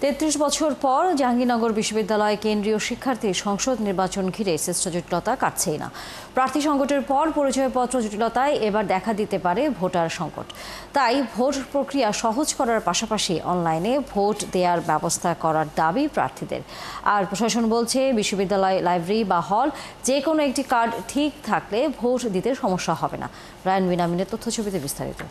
৩৩ বছর পর জাহাঙ্গীরনগর বিশ্ববিদ্যালয় কেন্দ্রীয় শিক্ষার্থী সংসদ নির্বাচন ঘিরে শ্রেষ্ঠ জটিলতা কাটছেই না। প্রার্থী সংকটের পর পরিচয়পত্র জটিলতায় এবার দেখা দিতে পারে ভোটার সংকট। তাই ভোট প্রক্রিয়া সহজ করার পাশাপাশি অনলাইনে ভোট দেওয়ার ব্যবস্থা করার দাবি প্রার্থীদের। আর প্রশাসন বলছে বিশ্ববিদ্যালয় লাইব্রেরি বা হল যে কোনো একটি কার্ড ঠিক থাকলে ভোট দিতে সমস্যা হবে না। রায়ান বিনামিনের তথ্যছবিতে বিস্তারিত।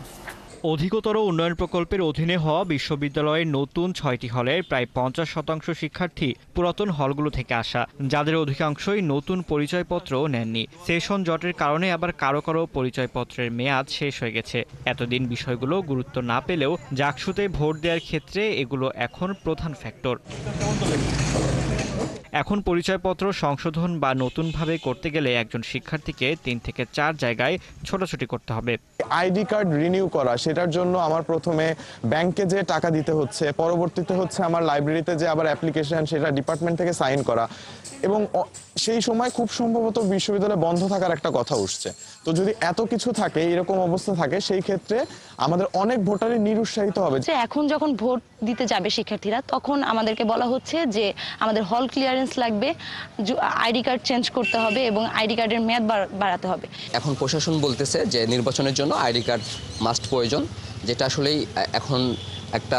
অধিকতর উন্নয়ন প্রকল্পের অধীনে হওয়া বিশ্ববিদ্যালয়ের নতুন ৬টি হলের প্রায় ৫০% শিক্ষার্থী পুরাতন হলগুলো থেকে আসা, যাদের অধিকাংশই নতুন পরিচয়পত্র নেননি। সেশন জটের কারণে আবার কারো কারো পরিচয়পত্রের মেয়াদ শেষ হয়ে গেছে। এতদিন বিষয়গুলো গুরুত্ব না পেলেও জাকসুতে ভোট দেওয়ার ক্ষেত্রে এগুলো এখন প্রধান ফ্যাক্টর। এখন পরিচয়পত্র সংশোধন বা নতুনভাবে করতে গেলে একজন শিক্ষার্থীকে ৩ থেকে ৪ জায়গায় ছোটাছুটি করতে হবে। আইডি কার্ড রিনিউ করা, সেটার জন্য আমার প্রথমে ব্যাংকে যে টাকা দিতে হচ্ছে, পরবর্তীতে হচ্ছে আমার লাইব্রেরিতে যে আবার অ্যাপ্লিকেশন, সেটা ডিপার্টমেন্ট থেকে সাইন করা, এবং সেই সময় খুব সম্ভবত বিশ্ববিদ্যালয় বন্ধ থাকার একটা কথা উঠছে। তো যদি এত কিছু থাকে, এরকম অবস্থা থাকে, সেই ক্ষেত্রে আমাদের অনেক ভোটারই নিরুৎসাহিত হবে। এখন যখন ভোট দিতে যাবে শিক্ষার্থীরা, তখন আমাদেরকে বলা হচ্ছে যে আমাদের হল ক্লিয়ারেন্স লাগবে, আইডি কার্ড চেঞ্জ করতে হবে এবং আইডি কার্ডের মেয়াদ বাড়াতে হবে। এখন প্রশাসন বলতেছে যে নির্বাচনের জন্য আইডি কার্ড মাস্ট প্রয়োজন, যেটা আসলেই এখন একটা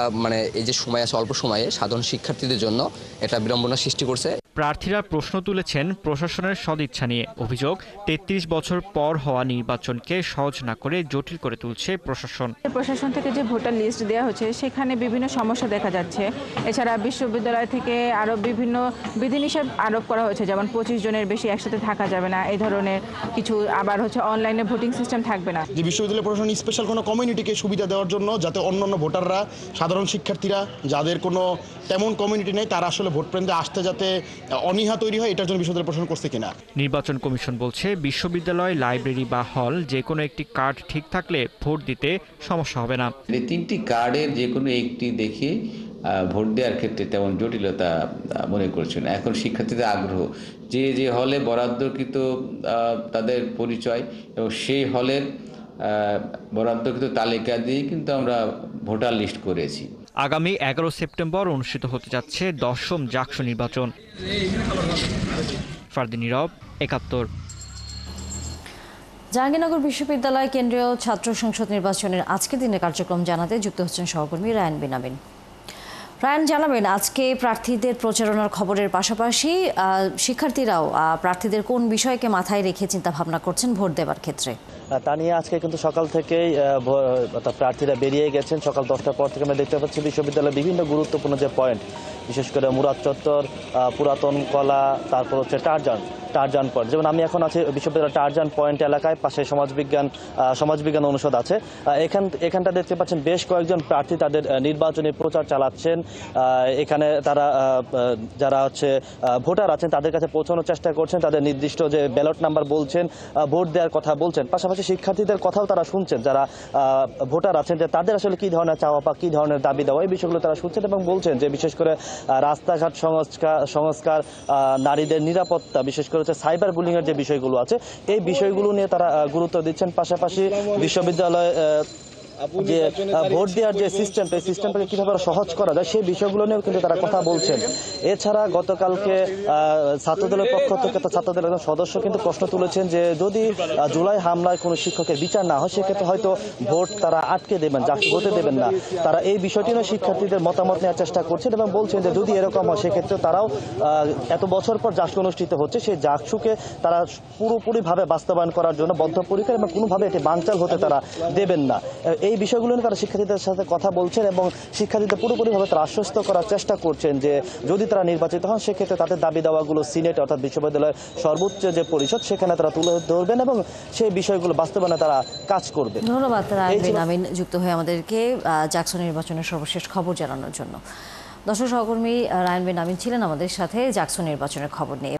এই যে সময় আছে, অল্প সময়ে সাধারণ শিক্ষার্থীদের জন্য এটা বিড়ম্বনা সৃষ্টি করছে। প্রার্থীরা প্রশ্ন তুলেছেন প্রশাসনের সদিচ্ছা নিয়ে। অভিযোগ, ৩৩ বছর পর হওয়া নির্বাচনকে সহজ না করে জটিল করে তুলছে প্রশাসন। প্রশাসন থেকে যে ভোটার লিস্ট দেওয়া হচ্ছে, সেখানে বিভিন্ন সমস্যা দেখা যাচ্ছে। এছাড়া বিশ্ববিদ্যালয় থেকে আরও বিভিন্ন বিধিনিষেধ আরোপ করা হয়েছে, যেমন 25 জনের বেশি একসাথে থাকা যাবে না, এই ধরনের কিছু। আবার হচ্ছে অনলাইনে ভোটিং সিস্টেম থাকবে না। যে বিশ্ববিদ্যালয় প্রশাসন স্পেশাল কোনো কমিউনিটিকে সুবিধা দেওয়ার জন্য, যাতে অন্যান্য ভোটাররা, সাধারণ শিক্ষার্থীরা যাদের কোনো তেমন কমিউনিটি নেই, তারা আসলে ভোট কেন্দ্রে আসতে যাতে অনীহা তৈরি হয়, এটার জন্য বিশ্ববিদ্যালয় প্রশাসন করছে কিনা। নির্বাচন কমিশন বলছে বিশ্ববিদ্যালয় লাইব্রেরি বা হল যে কোনো একটি কার্ড ঠিক থাকলে ভোট দিতে সমস্যা হবে না। এই 3টি কার্ডের যে কোনো একটি দেখে ভোট দেওয়ার ক্ষেত্রে তেমন জটিলতা মনে করছে না। এখন শিক্ষার্থীদের আগ্রহ, যে হলে বরাদ্দকৃত তাদের পরিচয় এবং সেই হলের বরাদ্দকৃত তালিকা দিয়ে কিন্তু আমরা ভোটার লিস্ট করেছি। আগামী 11 সেপ্টেম্বর অনুষ্ঠিত হতে যাচ্ছে 10ম জাকসু নির্বাচন। ফারদিন নীরব, ৭১। জাহাঙ্গীরনগর বিশ্ববিদ্যালয় কেন্দ্রীয় ছাত্র সংসদ নির্বাচনের আজকের দিনের কার্যক্রম জানাতে যুক্ত হচ্ছেন সহকর্মী রায়ান বিনামিন। রায়ান, জানাবেন আজকে প্রার্থীদের প্রচারণার খবরের পাশাপাশি শিক্ষার্থীরাও প্রার্থীদের কোন বিষয়কে মাথায় রেখে চিন্তা ভাবনা করছেন ভোট দেওয়ার ক্ষেত্রে? তা নিয়ে আজকে কিন্তু সকাল থেকেই প্রার্থীরা বেরিয়ে গেছেন। সকাল 10টার পর থেকে আমরা দেখতে পাচ্ছি বিশ্ববিদ্যালয়ের বিভিন্ন গুরুত্বপূর্ণ যে পয়েন্ট, বিশেষ করে মুরাদ চত্বর, পুরাতন কলা, তারপর হচ্ছে টারজান পয়েন্ট। যেমন আমি এখন আছি বিশ্ববিদ্যালয়ের টারজান পয়েন্ট এলাকায়, পাশে সমাজবিজ্ঞান অনুষদ আছে। এখানটা দেখতে পাচ্ছেন বেশ কয়েকজন প্রার্থী তাদের নির্বাচনী প্রচার চালাচ্ছেন। এখানে তারা যারা হচ্ছে ভোটার আছেন তাদের কাছে পৌঁছানোর চেষ্টা করছেন, তাদের নির্দিষ্ট যে ব্যালট নাম্বার বলছেন, ভোট দেওয়ার কথা বলছেন। পাশাপাশি শিক্ষার্থীদের কথাও তারা শুনছেন, যারা ভোটার আছেন, যে তাদের আসলে কী ধরনের চাওয়া বা কী ধরনের দাবি দেওয়া, এই বিষয়গুলো তারা শুনছেন এবং বলছেন যে বিশেষ করে রাস্তাঘাট সংস্কার, নারীদের নিরাপত্তা, বিশেষ করে হচ্ছে সাইবার বুলিংয়ের যে বিষয়গুলো আছে, এই বিষয়গুলো নিয়ে তারা গুরুত্ব দিচ্ছেন। পাশাপাশি বিশ্ববিদ্যালয় যে ভোট দেওয়ার যে সিস্টেমটা, এই সিস্টেমটাকে কীভাবে সহজ করা যায়, সেই বিষয়গুলো নিয়েও কিন্তু তারা কথা বলছেন। এছাড়া গতকালকে ছাত্রদলের পক্ষ থেকে ছাত্রদলের একজন সদস্য কিন্তু প্রশ্ন তুলেছেন যে যদি জুলাই হামলায় কোনো শিক্ষকের বিচার না হয়, সেক্ষেত্রে হয়তো ভোট তারা আটকে দেবেন, জাকসু হতে দেবেন না। তারা এই বিষয়টি নিয়ে শিক্ষার্থীদের মতামত নেওয়ার চেষ্টা করছেন এবং বলছেন যে যদি এরকম হয়, সেক্ষেত্রে তারাও এত বছর পর জাকসু অনুষ্ঠিত হচ্ছে, সেই জাকসুকে তারা পুরোপুরিভাবে বাস্তবায়ন করার জন্য বদ্ধপরিকর এবং কোনোভাবে এটি বানচাল হতে তারা দেবেন না। এই বিষয়গুলো নিয়ে তারা শিক্ষার্থীদের সাথে কথা বলছেন এবং শিক্ষার্থীদের পুরোপুরিভাবে তারা আশ্বস্ত করার চেষ্টা করছেন যে যদি তারা নির্বাচিত হন, সেক্ষেত্রে তাদের দাবি দাওয়াগুলো সিনেট অর্থাৎ বিশ্ববিদ্যালয়ের সর্বোচ্চ যে পরিষদ, সেখানে তারা তুলে ধরবেন এবং সেই বিষয়গুলো বাস্তবায়নে তারা কাজ করবে। ধন্যবাদ রায়ান বিনামিন যুক্ত হয়ে আমাদেরকে জাকসু নির্বাচনের সর্বশেষ খবর জানানোর জন্য। দর্শক, সহকর্মী রায়ান বিনামিন ছিলেন আমাদের সাথে জাকসু নির্বাচনের খবর নিয়ে।